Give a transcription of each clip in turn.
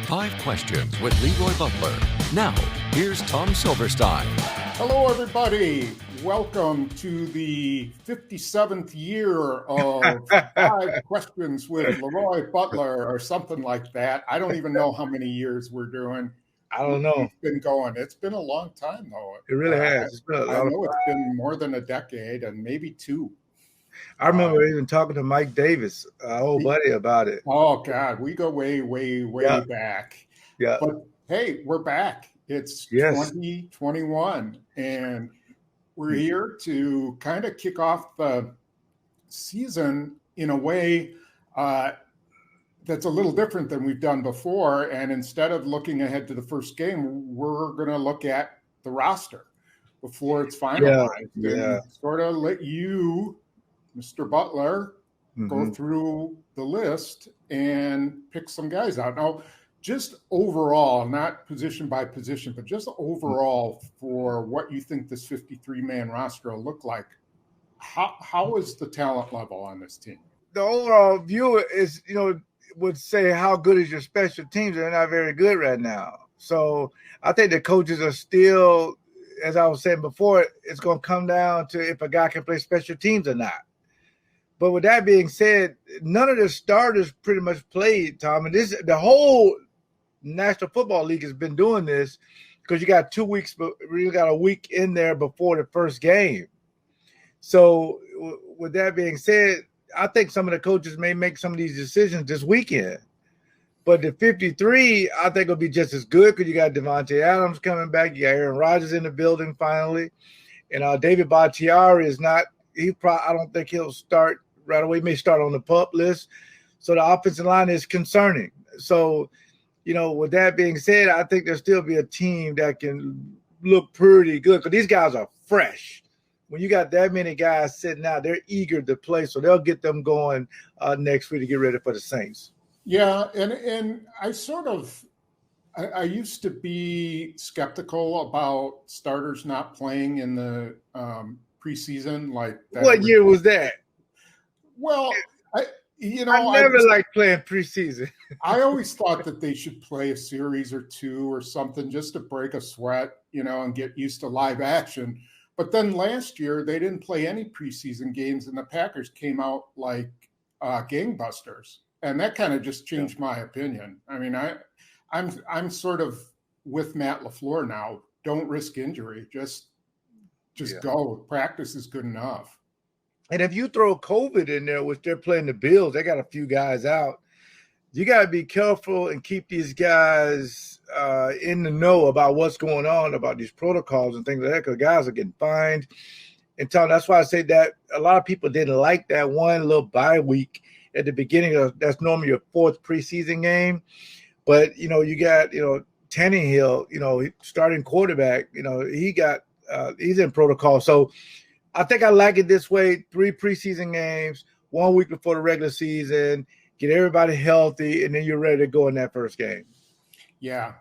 5 Questions with LeRoy Butler. Now, here's Tom Silverstein. Hello, everybody. Welcome to the 57th year of 5 Questions with LeRoy Butler or something like that. I don't even know how many years we're doing. I don't know. It's been going. It's been a long time, though. It really has. It's been a lot I know it's been more than a decade and maybe 2. I remember even talking to Mike Davis, our old buddy, about it. Oh, God. We go way back. Yeah. But, hey, we're back. It's 2021, and we're here to kind of kick off the season in a way that's a little different than we've done before. And instead of looking ahead to the first game, we're going to look at the roster before it's finalized. Yeah. And sort of let you, Mr. Butler, go through the list and pick some guys out. Now, just overall, not position by position, but just overall for what you think this 53-man roster will look like, how is the talent level on this team? The overall view is, would say how good is your special teams? They're not very good right now. So I think the coaches are still, as I was saying before, it's going to come down to if a guy can play special teams or not. But with that being said, none of the starters pretty much played, Tom. And the whole National Football League has been doing this because you got 2 weeks, but you got a week in there before the first game. So with that being said, I think some of the coaches may make some of these decisions this weekend. But the 53, I think will be just as good because you got Devontae Adams coming back. You got Aaron Rodgers in the building finally. And David Bakhtiari is not – I don't think he'll start right away. He may start on the PUP list. So the offensive line is concerning. So, with that being said, I think there'll still be a team that can look pretty good because these guys are fresh. When you got that many guys sitting out, they're eager to play, so they'll get them going next week to get ready for the Saints. Yeah, and I used to be skeptical about starters not playing in the preseason. Like that. What year was that? Well, I never liked playing preseason. I always thought that they should play a series or 2 or something just to break a sweat, and get used to live action. But then last year they didn't play any preseason games, and the Packers came out like gangbusters, and that kind of just changed my opinion. I mean, I'm sort of with Matt LaFleur now. Don't risk injury. Just go. Practice is good enough. And if you throw COVID in there, which they're playing the Bills, they got a few guys out. You got to be careful and keep these guys in the know about what's going on, about these protocols and things like that, because guys are getting fined. And Tom, that's why I say that a lot of people didn't like that one little bye week at the beginning of that's normally your 4th preseason game. But, you got, Tannehill, starting quarterback, he's in protocol. So I think I like it this way: 3 preseason games, 1 week before the regular season, get everybody healthy, and then you're ready to go in that first game. Yeah.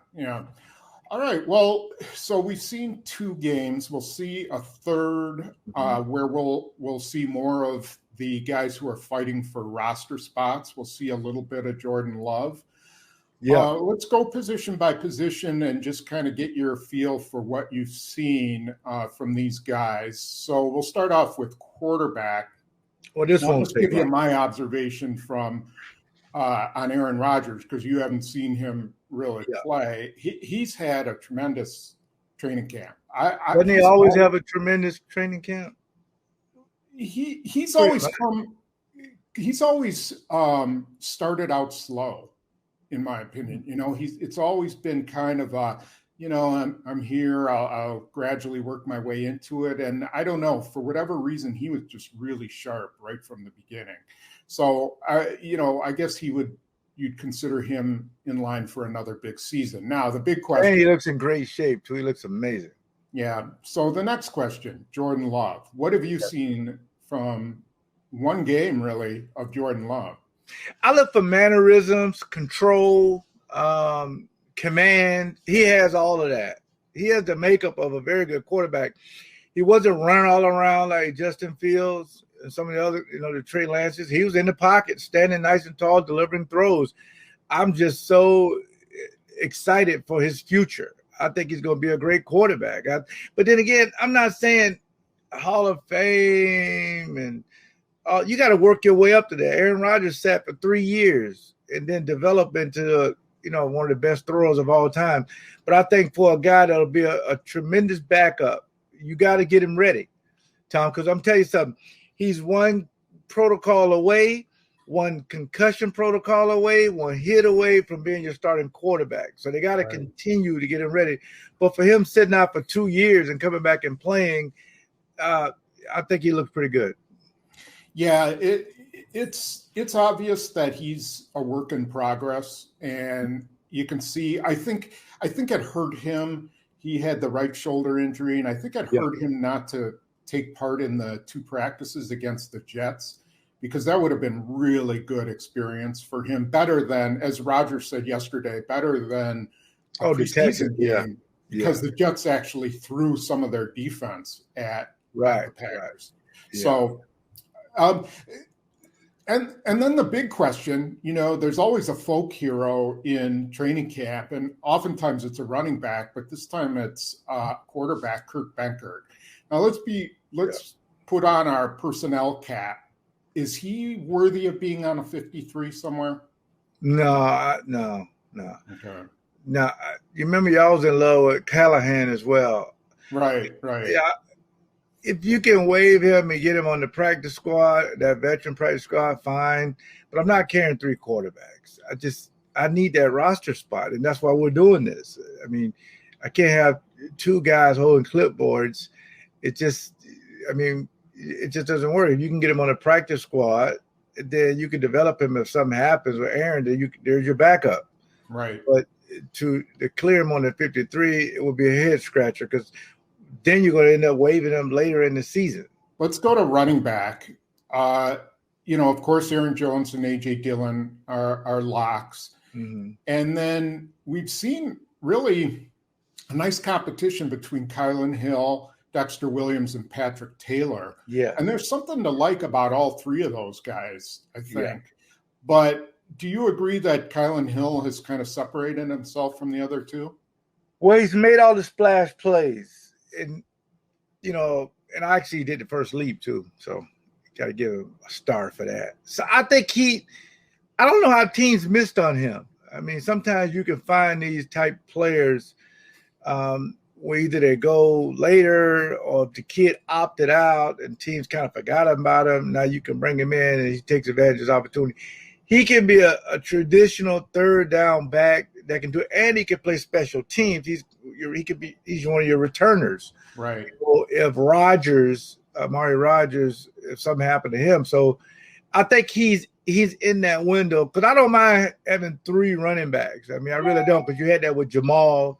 All right. Well, so we've seen 2 games. We'll see a third where we'll see more of the guys who are fighting for roster spots. We'll see a little bit of Jordan Love. Yeah. Let's go position by position and just kind of get your feel for what you've seen from these guys. So we'll start off with quarterback. Well, this I'll just give you my observation from on Aaron Rodgers, because you haven't seen him really play. He's had a tremendous training camp. Doesn't he always have a tremendous training camp? He's always come. He's always started out slow, in my opinion. It's always been kind of I'm here. I'll gradually work my way into it. And I don't know, for whatever reason, he was just really sharp right from the beginning. So, I guess you'd consider him in line for another big season. Now, the big question. And he looks in great shape, too. He looks amazing. Yeah. So the next question, Jordan Love. What have you seen from one game, really, of Jordan Love? I look for mannerisms, control, command. He has all of that. He has the makeup of a very good quarterback. He wasn't running all around like Justin Fields and some of the other, the Trey Lances. He was in the pocket, standing nice and tall, delivering throws. I'm just so excited for his future. I think he's going to be a great quarterback. But then again, I'm not saying Hall of Fame, and you got to work your way up to that. Aaron Rodgers sat for 3 years and then developed into one of the best throwers of all time. But I think for a guy that'll be a tremendous backup, you got to get him ready, Tom, because I'm telling you something. He's one protocol away, one concussion protocol away, one hit away from being your starting quarterback. So they got to continue to get him ready. But for him sitting out for 2 years and coming back and playing, I think he looks pretty good. Yeah, it's obvious that he's a work in progress, and you can see. I think it hurt him. He had the right shoulder injury, and I think it hurt him not to take part in the 2 practices against the Jets, because that would have been really good experience for him. Better than, as Roger said yesterday, better than a preseason game, because the Jets actually threw some of their defense at the Packers. Yeah. So. And then the big question, there's always a folk hero in training camp, and oftentimes it's a running back, but this time it's quarterback Kurt Benkert. Now let's put on our personnel cap. Is he worthy of being on a 53 somewhere? No. Okay. No, you remember y'all was in love with Callahan as well. Right. Yeah. If you can waive him and get him on the practice squad, that veteran practice squad, fine. But I'm not carrying 3 quarterbacks. I need that roster spot, and that's why we're doing this. I mean, I can't have 2 guys holding clipboards. It just doesn't work. If you can get him on a practice squad, then you can develop him. If something happens with Aaron, then there's your backup. Right. But to clear him on the 53, it would be a head scratcher, because then you're going to end up waiving him later in the season. Let's go to running back. Of course, Aaron Jones and A.J. Dillon are locks. Mm-hmm. And then we've seen really a nice competition between Kylan Hill, Dexter Williams, and Patrick Taylor. Yeah. And there's something to like about all 3 of those guys, I think. Yeah. But do you agree that Kylan Hill has kind of separated himself from the other 2? Well, he's made all the splash plays. And, and I actually did the first leap too. So got to give him a star for that. So I think I don't know how teams missed on him. I mean, sometimes you can find these type players where either they go later or if the kid opted out and teams kind of forgot about him. Now you can bring him in and he takes advantage of his opportunity. He can be a traditional 3rd down back that can do it, and he can play special teams. He's one of your returners. Right. So if Amari Rodgers, if something happened to him, so I think he's in that window, because I don't mind having 3 running backs. I mean, I really don't, because you had that with Jamal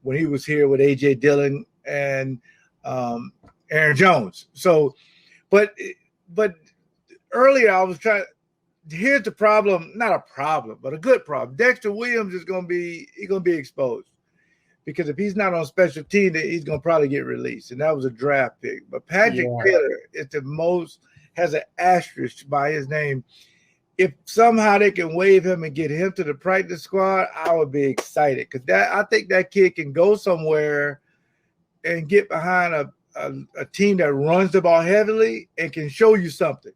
when he was here with A.J. Dillon and Aaron Jones. So, but earlier I was trying. Here's the problem, not a problem, but a good problem. Dexter Williams is going to be exposed, because if he's not on special team, then he's going to probably get released. And that was a draft pick. But Patrick Taylor is has an asterisk by his name. If somehow they can waive him and get him to the practice squad, I would be excited, because I think that kid can go somewhere and get behind a team that runs the ball heavily and can show you something.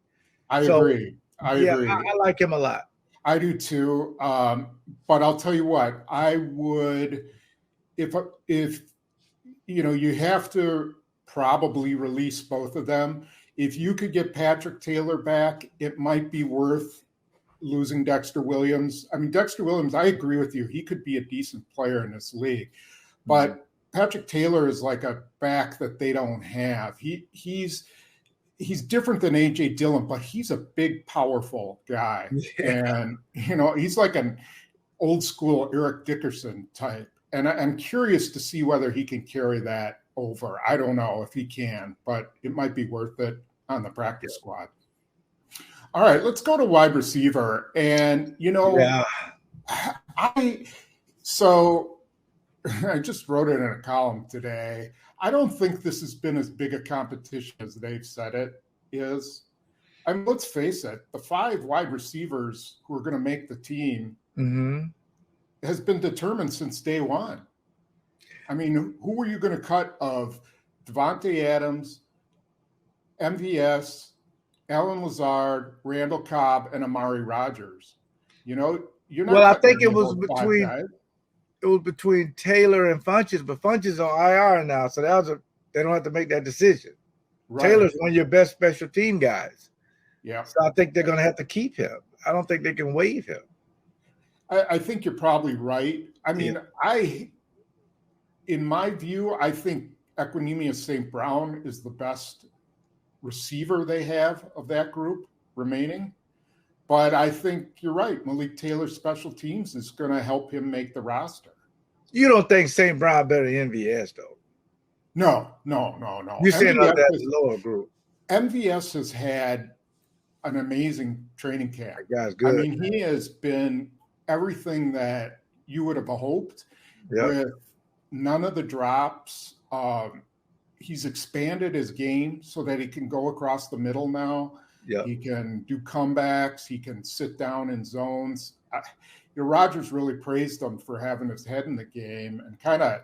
I agree. I agree. I like him a lot. I do too. But I'll tell you what, I would, if you have to probably release both of them. If you could get Patrick Taylor back, it might be worth losing Dexter Williams. I mean, Dexter Williams, I agree with you. He could be a decent player in this league. But Patrick Taylor is like a back that they don't have. He's different than A.J. Dillon, but he's a big, powerful guy. Yeah. And, he's like an old school Eric Dickerson type. And I'm curious to see whether he can carry that over. I don't know if he can, but it might be worth it on the practice squad. All right, let's go to wide receiver. And, I just wrote it in a column today. I don't think this has been as big a competition as they've said it is. I mean, let's face it, the 5 wide receivers who are going to make the team has been determined since day one. I mean, who were you going to cut of Devontae Adams, MVS, Alan Lazard, Randall Cobb, and Amari Rodgers? You're not. Well, I think it was between Taylor and Funches, but Funches on IR now, so they don't have to make that decision. Right. Taylor's one of your best special team guys. Yeah. So I think they're going to have to keep him. I don't think they can waive him. I think you're probably right. I mean, in my view, I think Equanimeous St. Brown is the best receiver they have of that group remaining. But I think you're right. Malik Taylor's special teams is going to help him make the roster. You don't think St. Brown better than MVS, though? No. You're saying that lower group. MVS has had an amazing training camp. That guy's good. I mean, he has been everything that you would have hoped with none of the drops. He's expanded his game so that he can go across the middle now. Yeah. He can do comebacks. He can sit down in zones. Rodgers really praised him for having his head in the game and kind of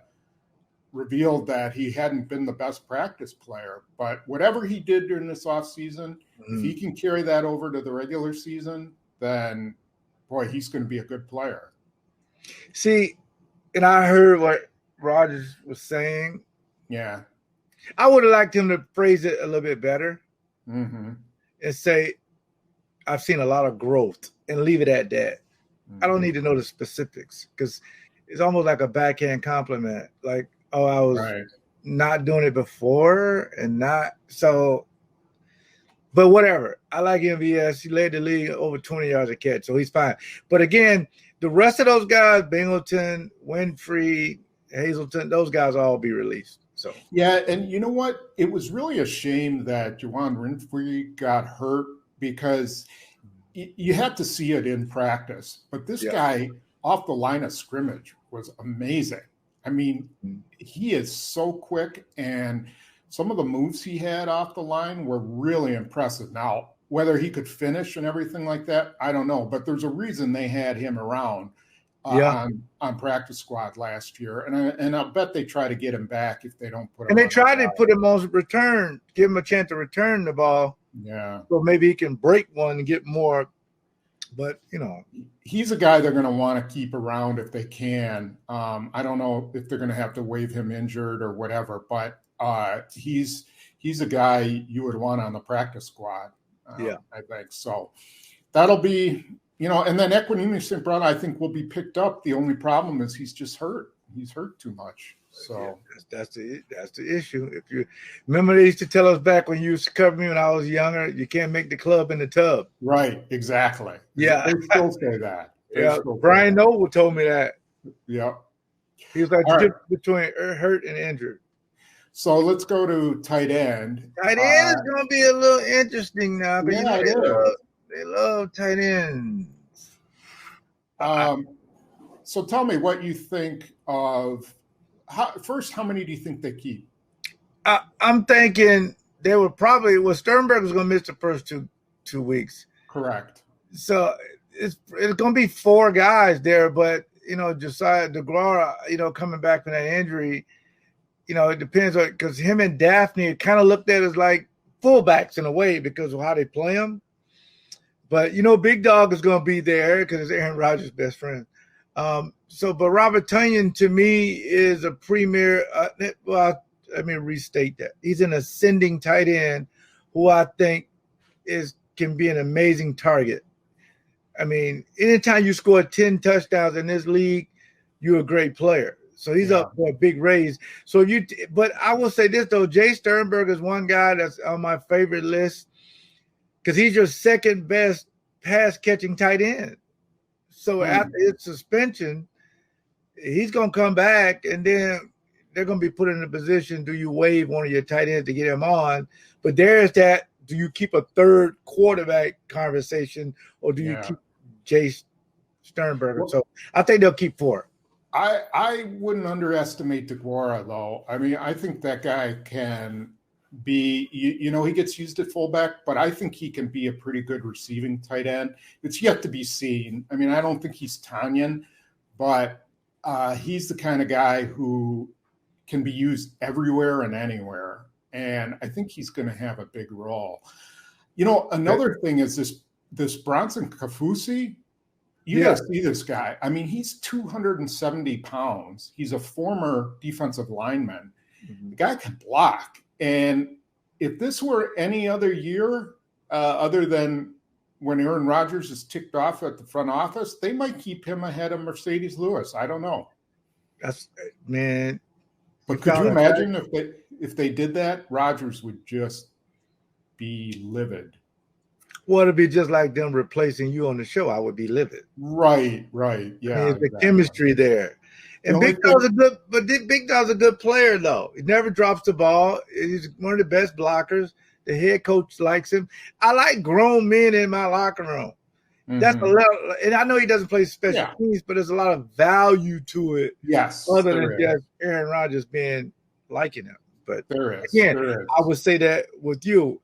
revealed that he hadn't been the best practice player. But whatever he did during this offseason, if he can carry that over to the regular season, then, boy, he's going to be a good player. See, and I heard what Rodgers was saying. Yeah. I would have liked him to phrase it a little bit better. Mm-hmm. And say, I've seen a lot of growth, and leave it at that. I don't need to know the specifics because it's almost like a backhand compliment. Like, oh, I was not doing it before and not so. But whatever. I like MVS. He led the league over 20 yards a catch, so he's fine. But again, the rest of those guys, Bingleton, Winfrey, Hazelton, those guys all be released. So yeah, and you know what? It was really a shame that Juwan Winfrey got hurt because you have to see it in practice. But this guy off the line of scrimmage was amazing. I mean, he is so quick, and some of the moves he had off the line were really impressive. Now, whether he could finish and everything like that, I don't know. But there's a reason they had him around. On practice squad last year, and I'll bet they try to get him back if they don't put him. And they tried to put him on return, give him a chance to return the ball. Yeah, so maybe he can break one and get more. But he's a guy they're going to want to keep around if they can. I don't know if they're going to have to waive him injured or whatever, but he's a guy you would want on the practice squad. I think so. That'll be. And then Equanimeous St. Brown, I think, will be picked up. The only problem is he's just hurt. He's hurt too much. So that's the issue. If you remember, they used to tell us back when you used to cover me when I was younger, you can't make the club in the tub. Right, exactly. Yeah, they still say that. Brian Noble told me that. Yep. He was like the difference between hurt and injured. So let's go to tight end. Tight end is going to be a little interesting now. Yeah, they love tight ends. So tell me what you think of how many do you think they keep? I'm thinking they would probably Sternberg was going to miss the first two weeks. Correct. So it's going to be 4 guys there, but Josiah DeGuara, coming back from that injury, it depends on because him and Daphne kind of looked at as like fullbacks in a way because of how they play them. But, Big Dog is going to be there because it's Aaron Rodgers' best friend. But Robert Tonyan, to me, is a premier let me restate that. He's an ascending tight end who I think can be an amazing target. I mean, anytime you score 10 touchdowns in this league, you're a great player. So he's up for a big raise. But I will say this, though. Jay Sternberg is one guy that's on my favorite list. Because he's your second best pass-catching tight end. So after his suspension, he's going to come back, and then they're going to be put in a position, do you waive one of your tight ends to get him on? But there's that, do you keep a third quarterback conversation, or do you keep Jay Sternberger? Well, so I think they'll keep 4. I wouldn't underestimate DeGuara, though. I mean, I think that guy can – he gets used at fullback, but I think he can be a pretty good receiving tight end. It's yet to be seen. I mean, I don't think he's Tonyan, but he's the kind of guy who can be used everywhere and anywhere. And I think he's going to have a big role. You know, another thing is this Bronson Kafusi. You got to see this guy. I mean, he's 270 pounds. He's a former defensive lineman. Mm-hmm. The guy can block. And if this were any other year, other than when Aaron Rodgers is ticked off at the front office, they might keep him ahead of Mercedes Lewis. I don't know. That's, man. But could you imagine if they did that? Rodgers would just be livid. Well, it'd be just like them replacing you on the show. I would be livid. Right. Yeah. I mean, the chemistry there. And Big Dog's a good player, though. He never drops the ball. He's one of the best blockers. The head coach likes him. I like grown men in my locker room. Mm-hmm. That's a level, and I know he doesn't play special teams, but there's a lot of value to it. Yes. Other than just Aaron Rodgers liking him. But there is. I would say that with you.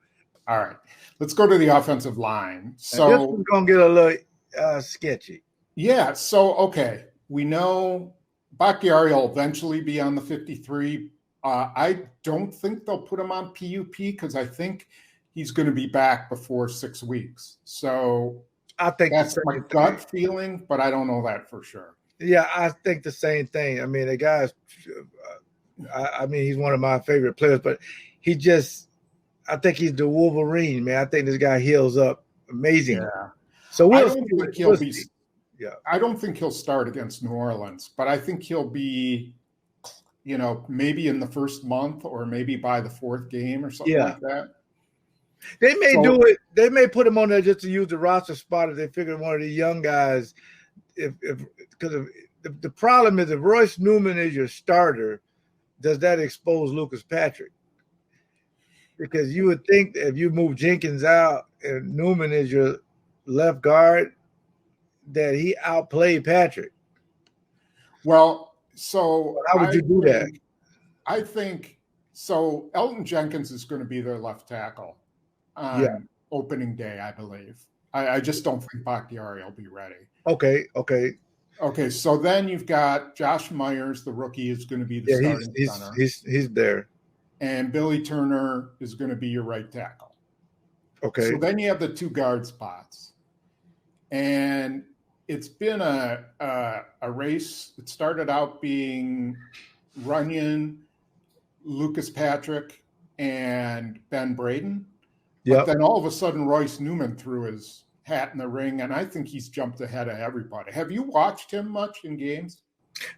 All right. Let's go to the offensive line. So this one's going to get a little sketchy. Yeah. So, okay. We know Bakhtiari will eventually be on the 53. I don't think they'll put him on PUP because I think he's going to be back before 6 weeks. So I think that's my gut feeling, but I don't know that for sure. Yeah, I think the same thing. I mean, the guy's he's one of my favorite players, but I think he's the Wolverine, man. I think this guy heals up amazing. Yeah. So I don't think he'll start against New Orleans, but I think he'll be, maybe in the first month or maybe by the fourth game or something like that. They may do it. They may put him on there just to use the roster spot if they figure one of the young guys. Because the problem is if Royce Newman is your starter, does that expose Lucas Patrick? Because you would think that if you move Jenkins out and Newman is your left guard, that he outplayed Patrick. Well, so how would you do that? I think so. Elton Jenkins is going to be their left tackle on opening day, I believe. I just don't think Bakhtiari will be ready. Okay. So then you've got Josh Myers, the rookie, is going to be the starting center. He's there. And Billy Turner is going to be your right tackle. Okay. So then you have the two guard spots. And it's been a race. It started out being Runyon, Lucas Patrick, and Ben Braden. But then all of a sudden, Royce Newman threw his hat in the ring, and I think he's jumped ahead of everybody. Have you watched him much in games?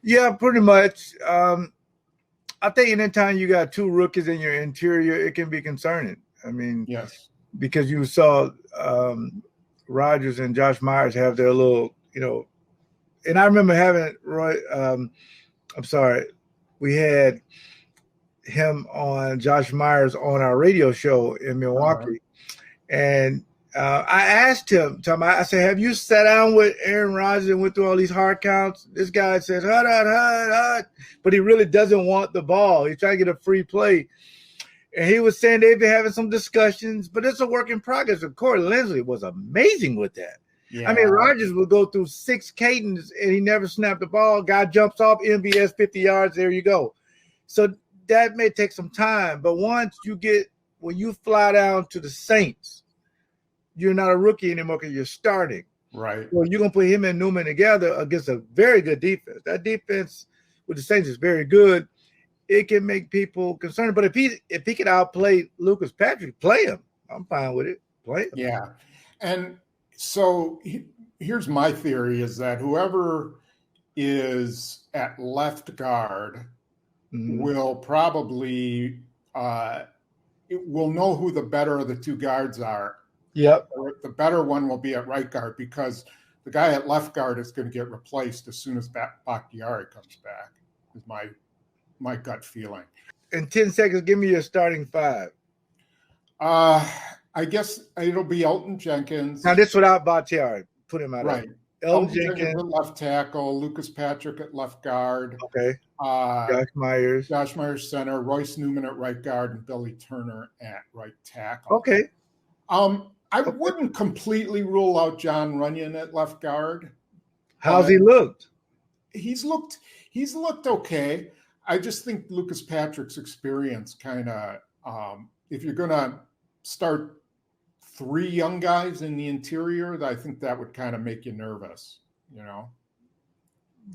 Yeah, pretty much. I think anytime you got two rookies in your interior, it can be concerning. I mean, yes, because you saw Rodgers and Josh Myers have their little, and I remember having we had him on Josh Myers on our radio show in Milwaukee. And I asked him, I said, have you sat down with Aaron Rodgers and went through all these hard counts? This guy says, hut, but he really doesn't want the ball. He's trying to get a free play. And he was saying they've been having some discussions, but it's a work in progress. Of course, Lindsley was amazing with that. Yeah. I mean, Rodgers would go through 6 cadence and he never snapped the ball. Guy jumps off, MVS 50 yards, there you go. So that may take some time, but when you fly down to the Saints, you're not a rookie anymore because you're starting. Right. Well, you're going to put him and Newman together against a very good defense. That defense with the Saints is very good. It can make people concerned. But if he could outplay Lucas Patrick, play him. I'm fine with it. Play him. Yeah. And so here's my theory is that whoever is at left guard will probably will know who the better of the two guards are. Yep. The better one will be at right guard because the guy at left guard is going to get replaced as soon as Bakhtiari comes back, is my gut feeling. In 10 seconds, give me your starting 5. I guess it'll be Elton Jenkins. Now, this without Bakhtiari. Put him out. Right. Elton Jenkins at left tackle, Lucas Patrick at left guard. Okay. Josh Myers center, Royce Newman at right guard, and Billy Turner at right tackle. Okay. I wouldn't completely rule out John Runyon at left guard. How's he looked? he's looked okay. I just think Lucas Patrick's experience kind of, if you're going to start 3 young guys in the interior, I think that would kind of make you nervous, you know?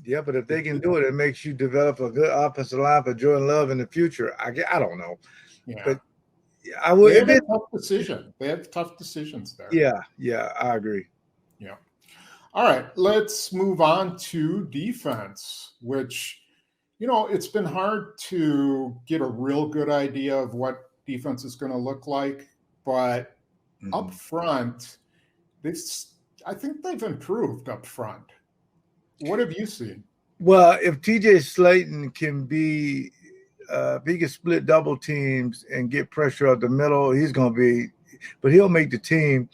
Yeah, but if they can do it, it makes you develop a good offensive line for Jordan Love in the future. I don't know. Yeah. But I would. They have a tough decision. They have tough decisions there. Yeah, I agree. Yeah. All right, let's move on to defense, which, you know, it's been hard to get a real good idea of what defense is going to look like, but up front, I think they've improved up front. What have you seen? Well, if TJ Slayton can be, if he can split double teams and get pressure up the middle, he's going to be, but he'll make the team.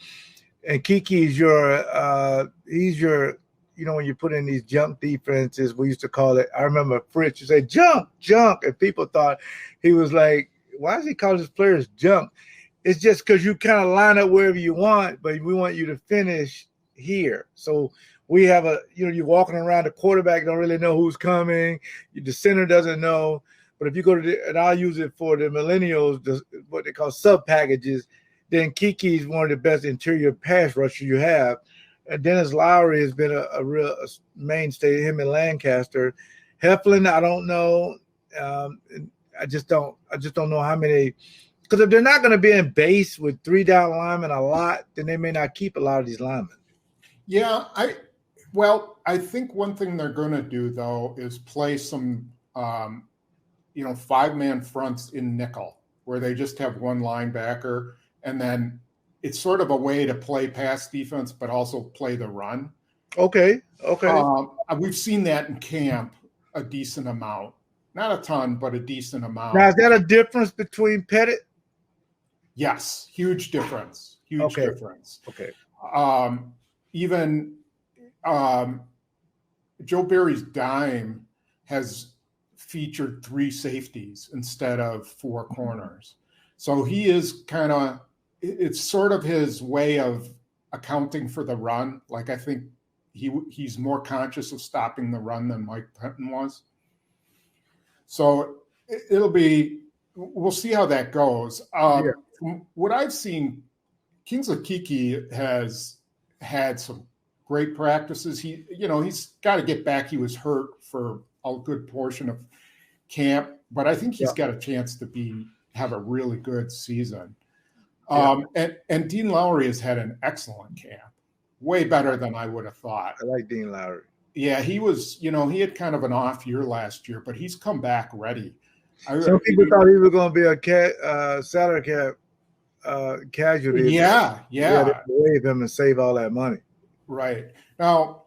And Kiki is he's your, you know, when you put in these junk defenses, we used to call it, I remember Fritz, you say junk. And people thought he was like, why does he call his players junk? It's just because you kind of line up wherever you want, but we want you to finish here. So we have you're walking around, the quarterback don't really know who's coming. The center doesn't know. But if you go to and I'll use it for the millennials, what they call sub packages, then Kiki is one of the best interior pass rushers you have. And Dennis Lowry has been a real mainstay, him in Lancaster. Heflin, I don't know. I just don't know how many. Because if they're not going to be in base with 3 down linemen a lot, then they may not keep a lot of these linemen. Yeah, I think one thing they're going to do, though, is play some, 5-man fronts in nickel, where they just have one linebacker, and then it's sort of a way to play pass defense, but also play the run. Okay. We've seen that in camp a decent amount. Not a ton, but a decent amount. Now, is that a difference between Pettit? Yes, huge difference. Difference. Okay. Even Joe Barry's dime has featured 3 safeties instead of 4 corners. So he is it's sort of his way of accounting for the run. Like, I think he's more conscious of stopping the run than Mike Penton was. So we'll see how that goes. From what I've seen, Kingsley Kiki has had some great practices. He's got to get back. He was hurt for a good portion of camp, but I think he's got a chance to have a really good season. And Dean Lowry has had an excellent camp, way better than I would have thought. I like Dean Lowry. Yeah, he was, he had kind of an off year last year, but he's come back ready. Some people thought he was going to be a salary cap casualty. Yeah. They waive him and save all that money. Right. Now,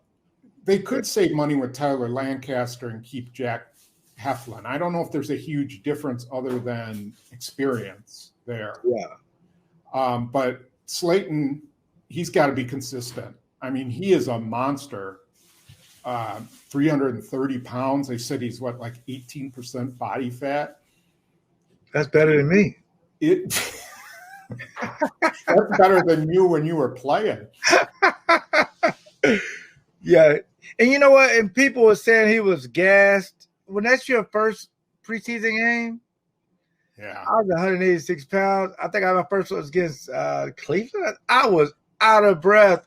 they could save money with Tyler Lancaster and keep Jack Heflin. I don't know if there's a huge difference other than experience there. Yeah. But Slayton, he's got to be consistent. I mean, he is a monster. 330 pounds. They said he's 18% body fat. That's better than me. That's better than you when you were playing. Yeah. And you know what? And people were saying he was gassed. When that's your first preseason game, yeah, I was 186 pounds. I think my first one was against Cleveland. I was out of breath.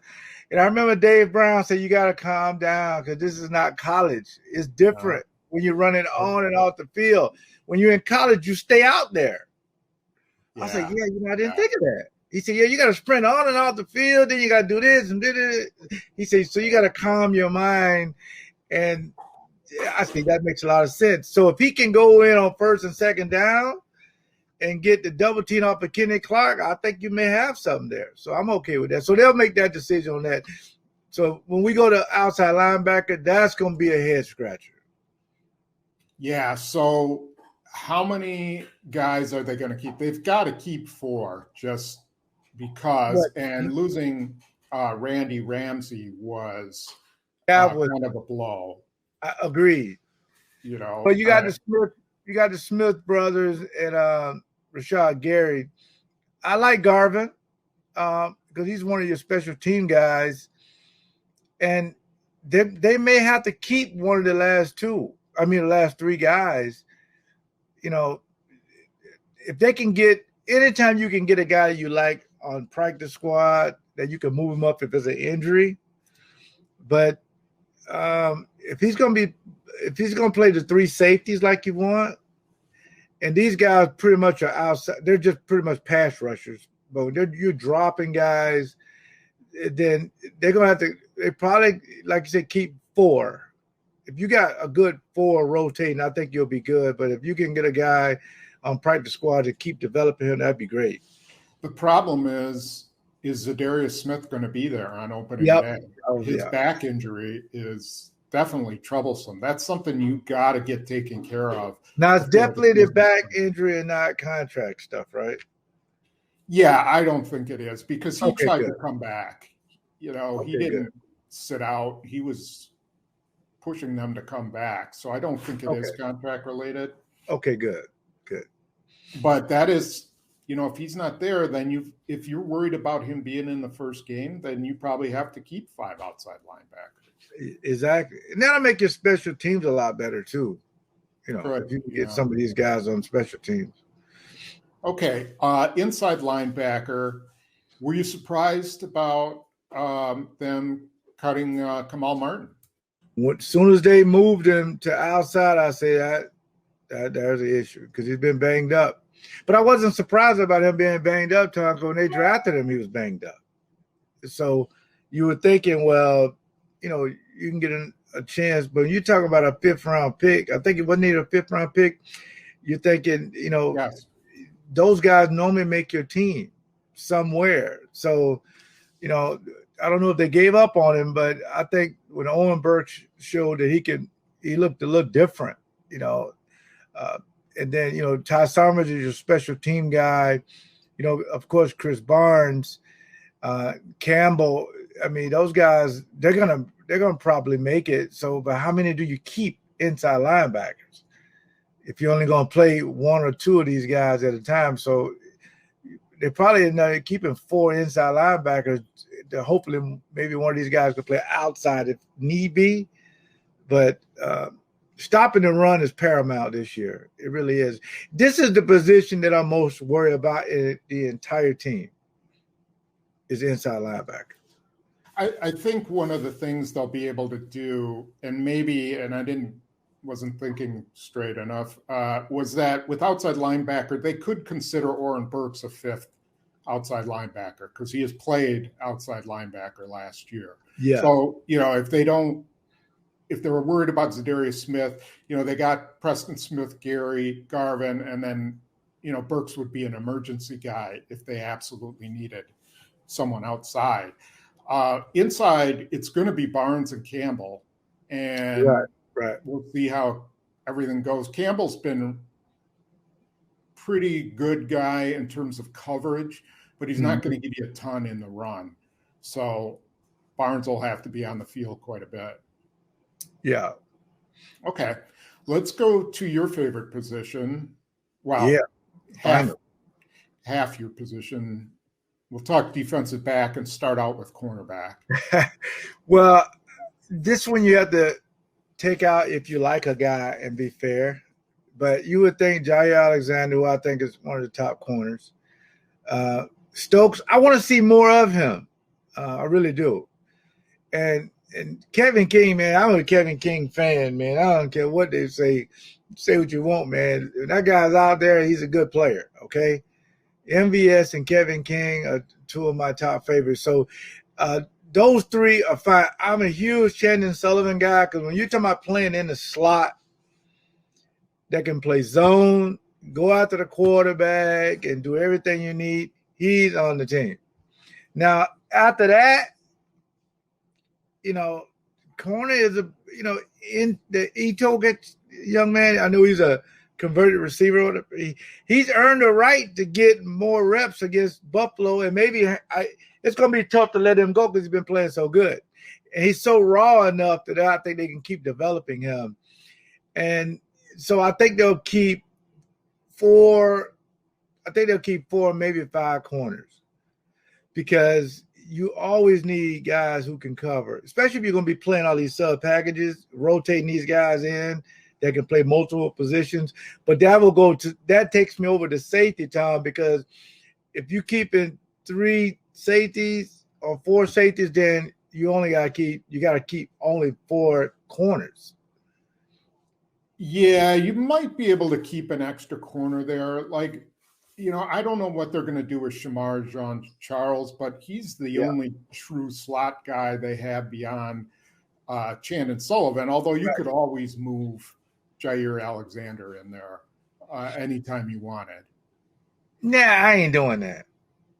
And I remember Dave Brown said, you got to calm down because this is not college. It's different when you're running on and off the field. When you're in college, you stay out there. Yeah. I said, I didn't think of that. He said, you got to sprint on and off the field. Then you got to do this and do this. He said, so you got to calm your mind. And I think that makes a lot of sense. So if he can go in on first and second down and get the double team off of Kenny Clark, I think you may have something there. So I'm okay with that. So they'll make that decision on that. So when we go to outside linebacker, that's going to be a head scratcher. Yeah. So how many guys are they going to keep? They've got to keep 4 just because. And losing Randy Ramsey was kind of a blow. I agreed. But you got the Smith brothers and Rashad Gary. I like Garvin because he's one of your special team guys. And they may have to keep one of the last three guys. You know, if they can get anytime you can get a guy you like on practice squad that you can move him up if there's an injury. But if he's gonna play the three safeties like you want, and these guys pretty much are outside, they're just pretty much pass rushers. But you're dropping guys, then they're gonna have to. They probably, like you said, keep four. If you got a good four rotating, I think you'll be good. But if you can get a guy on practice squad to keep developing him, that'd be great. The problem is Zadarius Smith going to be there on opening day? His back injury is definitely troublesome. That's something you got to get taken care of. Now, it's definitely the back injury and not contract stuff, right? Yeah, I don't think it is because he tried to come back. You know, he didn't sit out. He was pushing them to come back. So I don't think it is contract related. Okay, good. But that is, you know, if he's not there, then if you're worried about him being in the first game, then you probably have to keep 5 outside linebackers. Exactly. And that'll make your special teams a lot better too. You know, right. If you can get some of these guys on special teams. Okay. Inside linebacker, were you surprised about them cutting Kamal Martin? As soon as they moved him to outside, I say that there's an issue because he's been banged up. But I wasn't surprised about him being banged up, Tom, because when they drafted him, he was banged up. So you were thinking, well, you know, you can get a chance. But when you talk about a 5th-round pick, I think it wasn't even a 5th-round pick. You're thinking, you know, those guys normally make your team somewhere. So, you know, I don't know if they gave up on him, but I think when Owen Burks showed that he looked a little different, you know. And then, you know, Ty Summers is your special team guy. You know, of course, Chris Barnes, Campbell. I mean, those guys, they're gonna probably make it. So, but how many do you keep inside linebackers if you're only gonna play 1 or 2 of these guys at a time? So they're probably keeping 4 inside linebackers. Hopefully, maybe one of these guys could play outside if need be. But stopping the run is paramount this year. It really is. This is the position that I'm most worried about in the entire team is inside linebacker. I think one of the things they'll be able to do, and I wasn't thinking straight enough, was that with outside linebacker, they could consider Oren Burks a 5th outside linebacker because he has played outside linebacker last year. Yeah. So, you know, if they were worried about Zadarius Smith, you know, they got Preston Smith, Gary, Garvin, and then, you know, Burks would be an emergency guy if they absolutely needed someone outside. Inside, it's going to be Barnes and Campbell, and we'll see how everything goes. Campbell's been pretty good guy in terms of coverage, but he's not going to give you a ton in the run. So Barnes will have to be on the field quite a bit. Yeah. Okay. Let's go to your favorite position. Wow. Yeah. Half your position. We'll talk defensive back and start out with cornerback. Well, this one you have to take out if you like a guy and be fair. But you would think Jaire Alexander, who I think is one of the top corners. Stokes, I want to see more of him. I really do. And Kevin King, man, I'm a Kevin King fan, man. I don't care what they say. Say what you want, man. If that guy's out there, he's a good player, okay? MVS and Kevin King are 2 of my top favorites. So those 3 are fine. I'm a huge Chandon Sullivan guy because when you're talking about playing in the slot that can play zone, go after the quarterback, and do everything you need, he's on the team. Now, after that, you know, corner is in the Ito gets young man. I know he's a converted receiver. He's earned a right to get more reps against Buffalo, and maybe it's going to be tough to let him go because he's been playing so good. And he's so raw enough that I think they can keep developing him. And so I think they'll keep 4. I think they'll keep 4, maybe 5 corners because you always need guys who can cover, especially if you're going to be playing all these sub packages, rotating these guys in that can play multiple positions. But that takes me over to safety, Tom, because if you keep in 3 safeties or 4 safeties, then you got to keep only 4 corners. Yeah, you might be able to keep an extra corner there. Like, I don't know what they're going to do with Shamar Jean-Charles, but he's the only true slot guy they have beyond Chandon Sullivan, although you could always move Jaire Alexander in there anytime you wanted. Nah, I ain't doing that.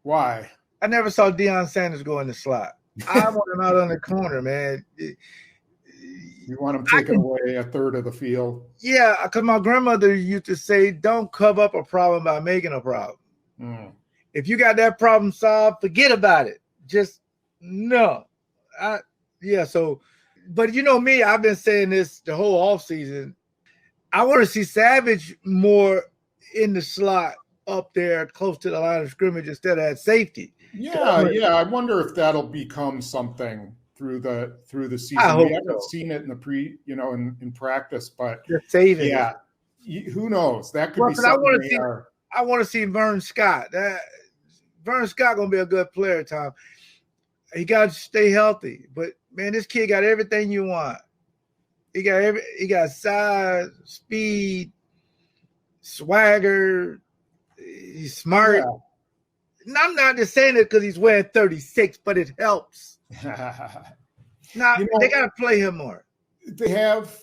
Why? I never saw Deion Sanders go in the slot. I want him out on the corner, man. You want him taking away a third of the field? Yeah, because my grandmother used to say, don't cover up a problem by making a problem. If you got that problem solved, forget about it. Just no. But you know me, I've been saying this the whole offseason. I want to see Savage more in the slot up there close to the line of scrimmage instead of at safety. Yeah. I wonder if that'll become something through the season. We haven't seen it in the in practice, but just saving. Yeah, who knows? That could be something. I want to see Vern Scott. Vern Scott gonna be a good player, Tom. He got to stay healthy, but man, this kid got everything you want. He got size, speed, swagger. He's smart. Yeah. And I'm not just saying it because he's wearing 36, but it helps. Now they got to play him more. They have.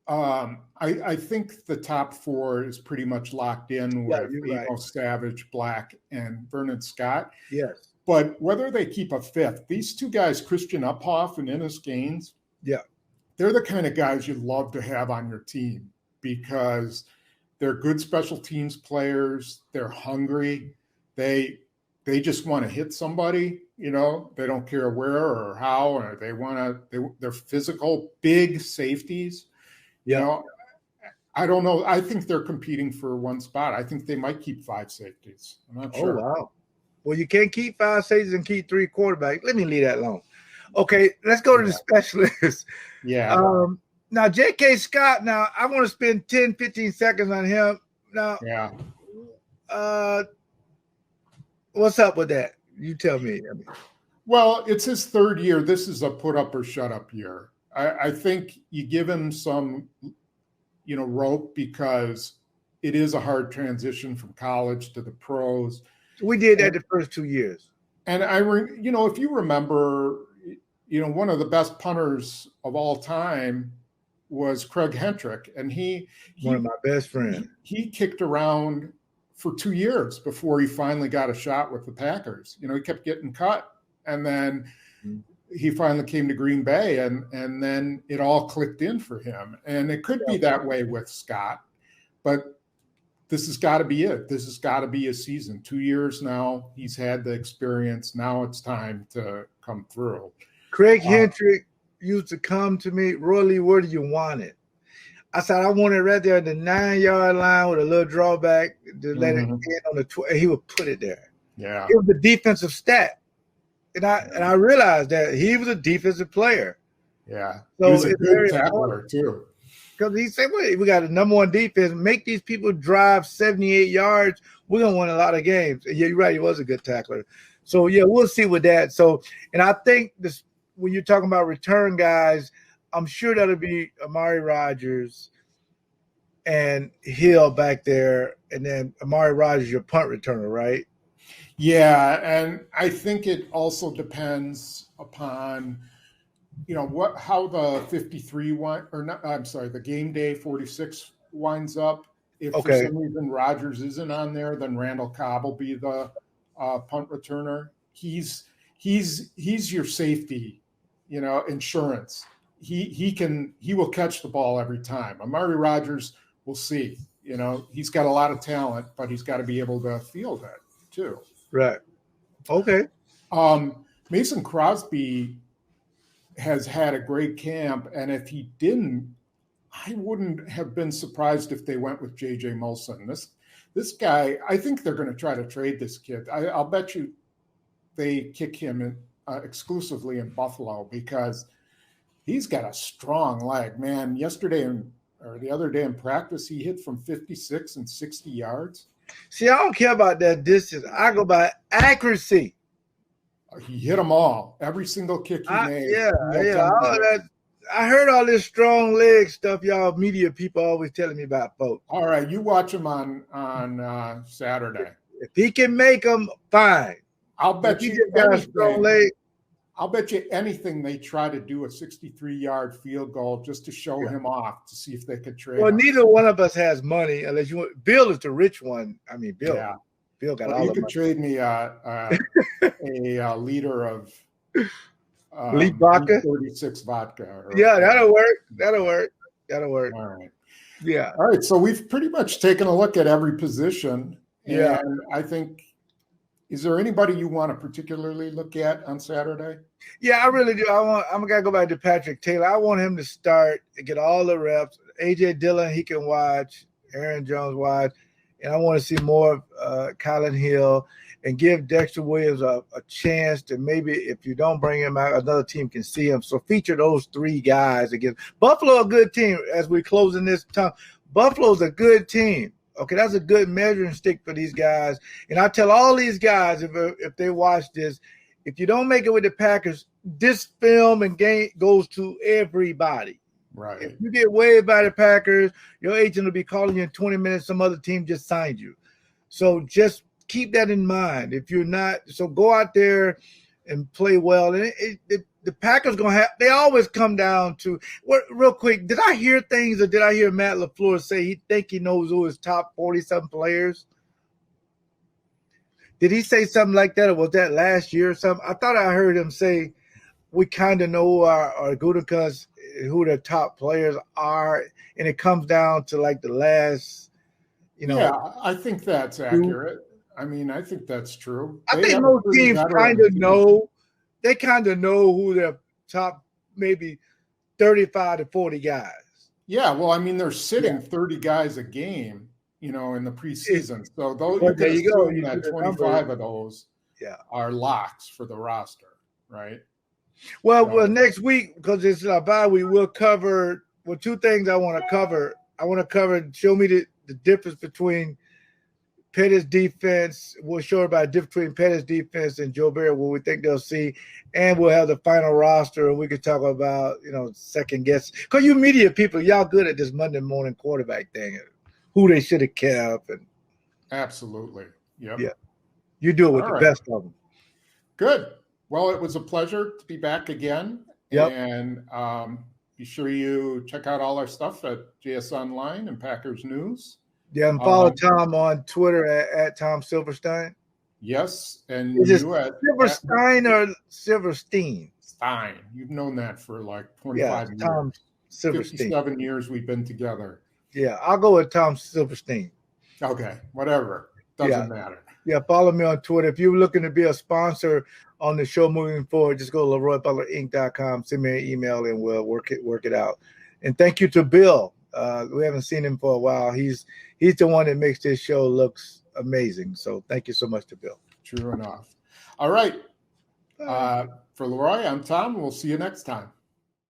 I think the top 4 is pretty much locked in with Amos, Savage, Black, and Vernon Scott. Yes. But whether they keep a 5th, these 2 guys, Christian Uphoff and Ennis Gaines, they're the kind of guys you love to have on your team because they're good special teams players. They're hungry. They just want to hit somebody. They don't care where or how, or they're physical, big safeties. I don't know. I think they're competing for one spot. I think they might keep 5 safeties. I'm not sure. Oh, wow. Well, you can't keep 5 safeties and keep 3 quarterbacks. Let me leave that alone. Okay, let's go to the specialists. Yeah. Now, J.K. Scott, I want to spend 10, 15 seconds on him. Now, what's up with that? You tell me. Well, it's his 3rd year. This is a put up or shut up year. I think you give him some, rope because it is a hard transition from college to the pros. We did that the first 2 years. And if you remember, one of the best punters of all time was Craig Hentrick, and he one of my best friends. He kicked around for 2 years before he finally got a shot with the Packers. He kept getting cut, and then he finally came to Green Bay, and then it all clicked in for him. And it could be that way with Scott, but this has got to be it. This has got to be a season. 2 years now, he's had the experience. Now it's time to come through. Craig Hentrick used to come to me, Roy Lee, where do you want it? I said, I want it right there at the 9-yard line with a little drawback to let it in on the 12. He would put it there. Yeah. It was a defensive stat. And I realized that he was a defensive player. Yeah. So he was a good tackler, too. Because he said, wait, we got a number 1 defense. Make these people drive 78 yards. We're going to win a lot of games. And yeah, you're right. He was a good tackler. So, yeah, we'll see with that. So, and I think this when you're talking about return guys, I'm sure that'll be Amari Rodgers and Hill back there. And then Amari Rodgers, your punt returner, right? Yeah, and I think it also depends upon, how the 53 the game day 46 winds up. If for some reason Rodgers isn't on there, then Randall Cobb will be the punt returner. He's your safety, insurance. He will catch the ball every time. Amari Rodgers, we'll see. He's got a lot of talent, but he's got to be able to field it too. Right. Okay. Mason Crosby has had a great camp, and if he didn't, I wouldn't have been surprised if they went with J.J. Molson. This guy, I think they're going to try to trade this kid. I'll bet you they kick him exclusively in Buffalo because he's got a strong leg, man. The other day in practice, he hit from 56 and 60 yards. See, I don't care about that distance. I go by accuracy. He hit them all. Every single kick he made. Yeah. I heard all this strong leg stuff y'all media people always telling me about, folks. All right, you watch him on Saturday. If he can make them, fine. I'll bet you got a strong leg. I'll bet you anything they try to do a 63-yard field goal just to show him off to see if they could trade. Well, him. neither one of us has money unless you want. Bill is the rich one. I mean, Bill. Yeah. Bill got all the money. You could trade me a liter of Elite vodka, 36 vodka. That'll work. All right. Yeah. All right. So we've pretty much taken a look at every position. Yeah. And I think, is there anybody you want to particularly look at on Saturday? Yeah, I really do. I'm gonna go back to Patrick Taylor. I want him to start and get all the reps. AJ Dillon, he can watch. Aaron Jones watch. And I want to see more of Colin Hill and give Dexter Williams a chance to maybe, if you don't bring him out, another team can see him. So feature those three guys again. Buffalo, a good team as we close in this time. Buffalo's a good team. Okay, that's a good measuring stick for these guys. And I tell all these guys, if they watch this, if you don't make it with the Packers, this film and game goes to everybody. Right. If you get waived by the Packers, your agent will be calling you in 20 minutes. Some other team just signed you. So just keep that in mind. If you're not, so go out there and play well. And the Packers going to have, they always come down to, real quick, did I hear things or did I hear Matt LaFleur say he knows who his top 40-something players? Did he say something like that, or was that last year or something? I thought I heard him say we kind of know our Gutekunst, who the top players are, and it comes down to like the last, Yeah, I think that's accurate. I mean, I think that's true. I think most teams kind of know. They kind of know who their top maybe 35 to 40 guys. Yeah, well, I mean, they're sitting 30 guys a game, in the preseason. So those, there you go. You that 25 of those are locks for the roster, right? Well, next week, because it's our bye week, we'll cover two things I want to cover. I want to cover, show me the difference between Pettis' defense. We'll show about the difference between Pettis' defense and Joe Barry, what we think they'll see. And we'll have the final roster, and we can talk about, second guess. Because you media people, y'all good at this Monday morning quarterback thing, who they should have kept. Absolutely. Yep. Yeah. You do it with the best of them. Good. Well, it was a pleasure to be back again. Yep. And be sure you check out all our stuff at JS Online and Packers News. Yeah, and follow Tom on Twitter at Tom Silverstein. Yes, and is it Silverstein or Silverstein? Stein. You've known that for like 25 years. Tom Silverstein. 57 years we've been together. Yeah, I'll go with Tom Silverstein. Okay, whatever. Doesn't matter. Yeah, follow me on Twitter. If you're looking to be a sponsor on the show moving forward, just go to LeRoyButlerInc.com, send me an email, and we'll work it out. And thank you to Bill. We haven't seen him for a while. He's the one that makes this show looks amazing. So thank you so much to Bill. True enough. All right. For LeRoy, I'm Tom. We'll see you next time.